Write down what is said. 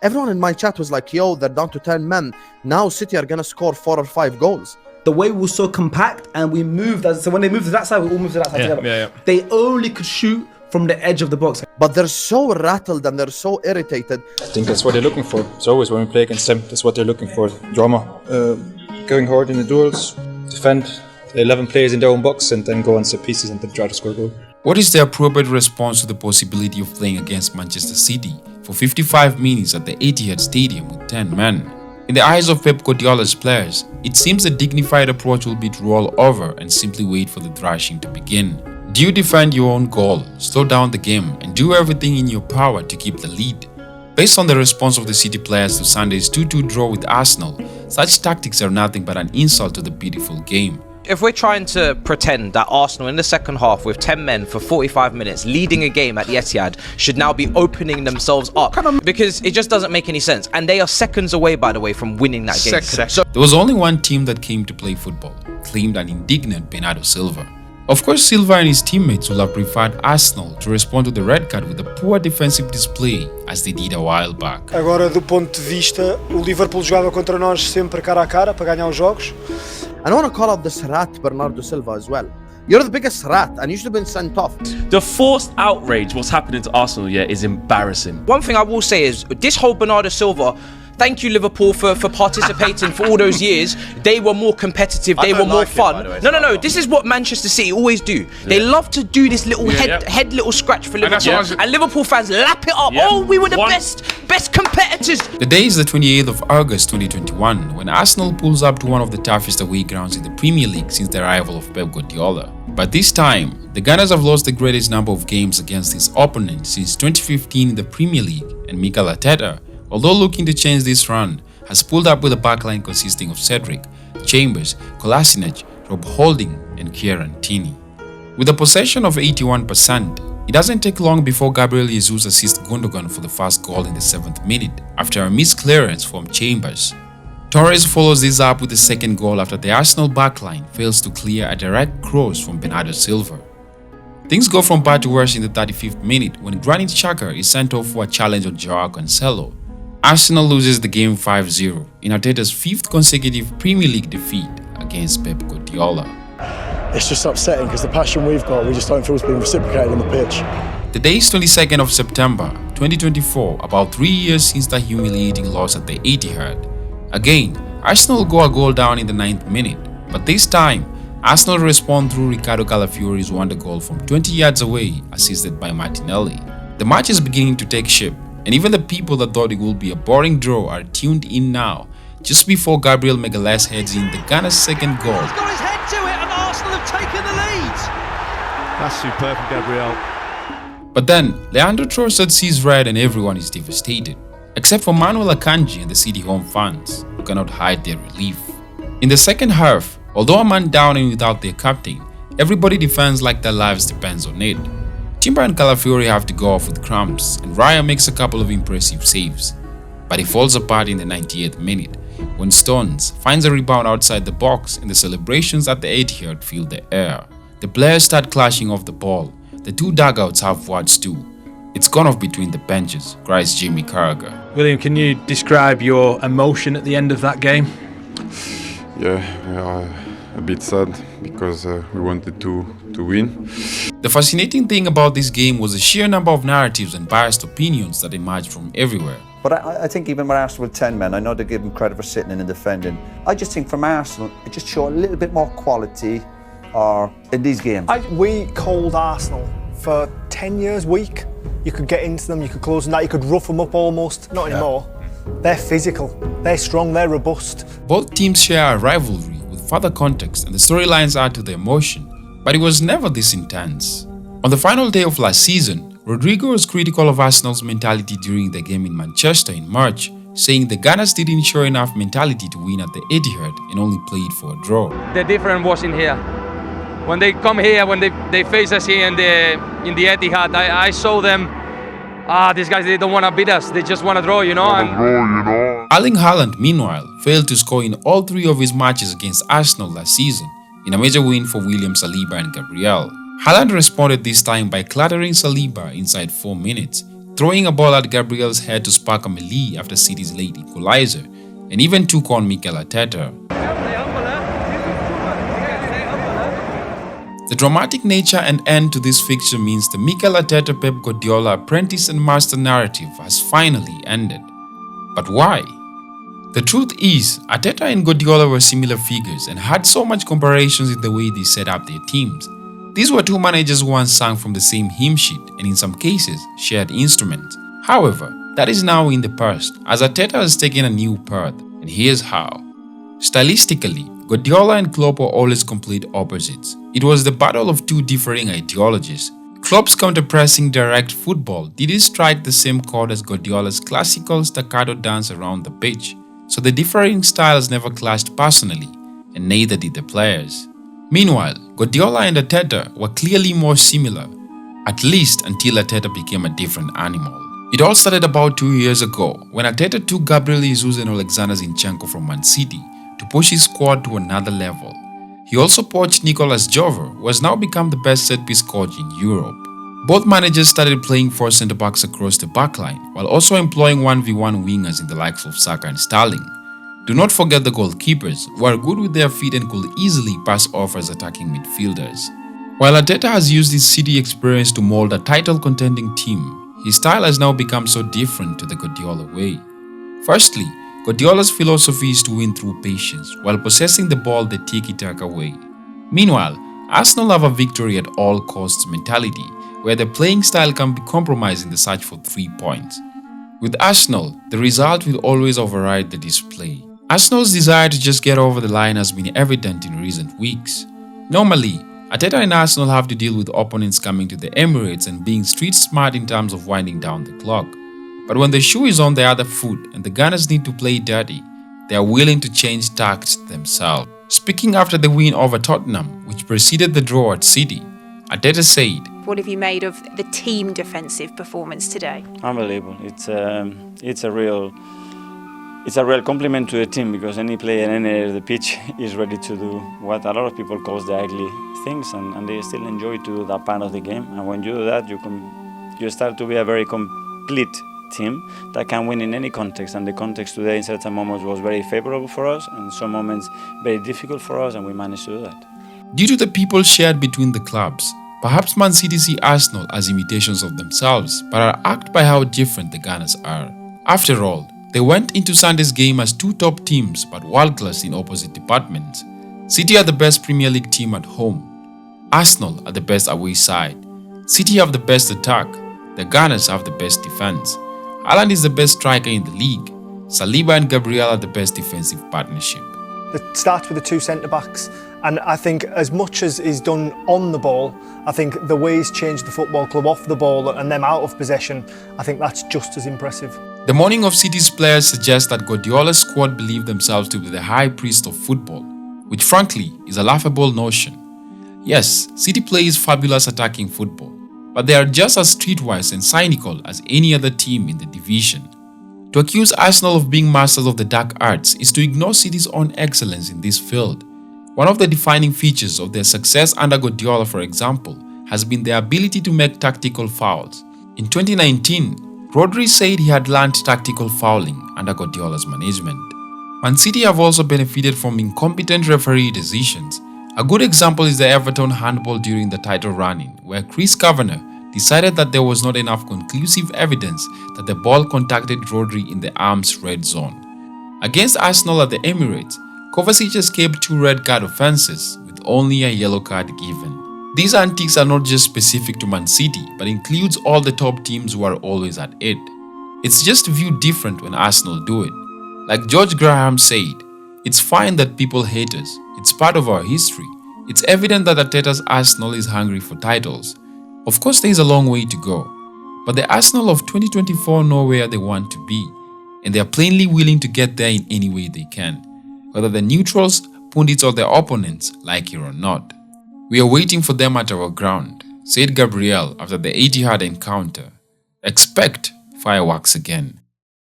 Everyone in my chat was like, yo, they're down to 10 men. Now City are going to score 4 or 5 goals. The way we were so compact and we moved, so when they moved to that side, we all moved to that side together. Yeah. They only could shoot from the edge of the box. But they're so rattled and they're so irritated. I think that's what they're looking for. It's always when we play against them, that's what they're looking for. Drama. Going hard in the duels, defend 11 players in their own box and then go on set pieces and then try to score a goal. What is the appropriate response to the possibility of playing against Manchester City for 55 minutes at the Etihad Stadium with 10 men? In the eyes of Pep Guardiola's players, it seems the dignified approach will be to roll over and simply wait for the thrashing to begin. Do you defend your own goal, slow down the game, and do everything in your power to keep the lead? Based on the response of the City players to Sunday's 2-2 draw with Arsenal, such tactics are nothing but an insult to the beautiful game. If we're trying to pretend that Arsenal in the second half with 10 men for 45 minutes leading a game at the Etihad should now be opening themselves up, because it just doesn't make any sense. And they are seconds away, by the way, from winning that game. So there was only one team that came to play football, claimed an indignant Bernardo Silva. Of course, Silva and his teammates would have preferred Arsenal to respond to the red card with a poor defensive display as they did a while back. Agora, do ponto de vista, o Liverpool jogava contra nós sempre cara a cara para ganhar os jogos. And I want to call out this rat Bernardo Silva as well. You're the biggest rat and you should have been sent off. The forced outrage, what's happening to Arsenal, is embarrassing. one thing I will say is this whole Bernardo Silva, thank you Liverpool for participating for all those years. They were more competitive, they were more fun. No, this is what Manchester City always do. They love to do this little head little scratch for Liverpool. And Liverpool fans lap it up. Oh, we were the best competitors. The day is the 28th of August 2021 when Arsenal pulls up to one of the toughest away grounds in the Premier League since the arrival of Pep Guardiola. But this time, the Gunners have lost the greatest number of games against his opponent since 2015 in the Premier League, and Mikel Arteta, although looking to change this run, has pulled up with a backline consisting of Cedric, Chambers, Kolasinac, Rob Holding and Kieran Tierney. With a possession of 81%, it doesn't take long before Gabriel Jesus assists Gundogan for the first goal in the 7th minute after a missed clearance from Chambers. Torres follows this up with the second goal after the Arsenal backline fails to clear a direct cross from Bernardo Silva. Things go from bad to worse in the 35th minute when Granit Xhaka is sent off for a challenge on Joao Cancelo. Arsenal loses the game 5-0 in Arteta's 5th consecutive Premier League defeat against Pep Guardiola. It's just upsetting because the passion we've got, we just don't feel it's being reciprocated on the pitch. The day is 22nd of September 2024, about 3 years since the humiliating loss at the Etihad. Again, Arsenal go a goal down in the 9th minute, but this time, Arsenal respond through Ricardo Calafiori's wonder goal from 20 yards away, assisted by Martinelli. The match is beginning to take shape, and even the people that thought it would be a boring draw are tuned in now, just before Gabriel Magalhaes heads in the Ghana's second goal. He's got his head to it and Arsenal have taken the lead. That's superb from Gabriel. But then, Leandro Trossard sees red and everyone is devastated, except for Manuel Akanji and the City home fans, who cannot hide their relief. In the second half, although a man down and without their captain, everybody defends like their lives depends on it. Timber and Calafiori have to go off with cramps, and Raya makes a couple of impressive saves. But he falls apart in the 98th minute, when Stones finds a rebound outside the box and the celebrations at the Etihad fill the air. The players start clashing off the ball. The two dugouts have words too. It's gone off between the benches, cries Jimmy Carragher. William, can you describe your emotion at the end of that game? A bit sad because we wanted to win. The fascinating thing about this game was the sheer number of narratives and biased opinions that emerged from everywhere. But I think even with Arsenal with 10 men, I know they give them credit for sitting in and defending. I just think from Arsenal, it just showed a little bit more quality in these games. We called Arsenal for 10 years weak. You could get into them, you could close them out, you could rough them up almost. Not anymore. They're physical, they're strong, they're robust. Both teams share a rivalry with further context and the storylines add to the emotion, but it was never this intense. On the final day of last season, Rodrigo was critical of Arsenal's mentality during the game in Manchester in March, saying the Gunners didn't show enough mentality to win at the Etihad and only played for a draw. The difference was in here. When they come here, when they face us here in the Etihad, I saw them, these guys, they don't want to beat us, they just want to draw, you know. Erling Haaland, meanwhile, failed to score in all 3 of his matches against Arsenal last season, in a major win for William Saliba and Gabriel. Haaland responded this time by clattering Saliba inside 4 minutes, throwing a ball at Gabriel's head to spark a melee after City's late equalizer, and even took on Mikel Arteta. The dramatic nature and end to this fixture means the Mikel Arteta Pep Guardiola apprentice and master narrative has finally ended. But why? The truth is, Arteta and Guardiola were similar figures and had so much comparisons in the way they set up their teams. These were two managers who once sang from the same hymn sheet and in some cases shared instruments. However, that is now in the past, as Arteta has taken a new path, and here's how. Stylistically, Guardiola and Klopp were always complete opposites. It was the battle of two differing ideologies. Klopp's counter-pressing direct football didn't strike the same chord as Guardiola's classical staccato dance around the pitch, so the differing styles never clashed personally, and neither did the players. Meanwhile, Guardiola and Arteta were clearly more similar, at least until Arteta became a different animal. It all started about 2 years ago when Arteta took Gabriel Jesus and Alexander Zinchenko from ManCity to push his squad to another level. He also poached Nicolas Jover, who has now become the best set-piece coach in Europe. Both managers started playing 4 centre-backs across the backline, while also employing 1v1 wingers in the likes of Saka and Sterling. Do not forget the goalkeepers, who are good with their feet and could easily pass off as attacking midfielders. While Arteta has used his City experience to mold a title-contending team, his style has now become so different to the Guardiola way. Firstly, Guardiola's philosophy is to win through patience, while possessing the ball the tiki-taka way. Meanwhile, Arsenal have a victory at all costs mentality, where the playing style can be compromised in the search for 3 points. With Arsenal, the result will always override the display. Arsenal's desire to just get over the line has been evident in recent weeks. Normally, Arteta and Arsenal have to deal with opponents coming to the Emirates and being street smart in terms of winding down the clock. But when the shoe is on the other foot and the Gunners need to play dirty, they are willing to change tactics themselves. Speaking after the win over Tottenham, which preceded the draw at City, Arteta said, "What have you made of the team defensive performance today?" Unbelievable. It's a real compliment to the team, because any player in any area of the pitch is ready to do what a lot of people call the ugly things, and they still enjoy to do that part of the game. And when you do that, you start to be a very complete team that can win in any context. And the context today in certain moments was very favorable for us, and some moments very difficult for us, and we managed to do that. Due to the people shared between the clubs, perhaps ManCity see Arsenal as imitations of themselves, but are irked by how different the Gunners are. After all, they went into Sunday's game as two top teams but world-class in opposite departments. City are the best Premier League team at home. Arsenal are the best away side. City have the best attack. The Gunners have the best defense. Haaland is the best striker in the league. Saliba and Gabriel are the best defensive partnership. It starts with the 2 centre-backs, and I think as much as is done on the ball, I think the way he's changed the football club off the ball and them out of possession, I think that's just as impressive. The morning of City's players suggests that Guardiola's squad believe themselves to be the high priest of football, which frankly is a laughable notion. Yes, City plays fabulous attacking football, but they are just as streetwise and cynical as any other team in the division. To accuse Arsenal of being masters of the dark arts is to ignore City's own excellence in this field. One of the defining features of their success under Guardiola, for example, has been their ability to make tactical fouls. In 2019, Rodri said he had learned tactical fouling under Guardiola's management. ManCity have also benefited from incompetent referee decisions. A good example is the Everton handball during the title run-in, where Chris Kavanagh decided that there was not enough conclusive evidence that the ball contacted Rodri in the arm's red zone. Against Arsenal at the Emirates, Kovacic escaped 2 red card offences with only a yellow card given. These antics are not just specific to ManCity, but includes all the top teams who are always at it. It's just viewed different when Arsenal do it. Like George Graham said, "It's fine that people hate us. It's part of our history. It's evident that Arteta's Arsenal is hungry for titles. Of course, there is a long way to go, but the Arsenal of 2024 know where they want to be, and they are plainly willing to get there in any way they can, whether the neutrals, pundits or their opponents like it or not. We are waiting for them at our ground," said Gabriel after the Etihad encounter. Expect fireworks again.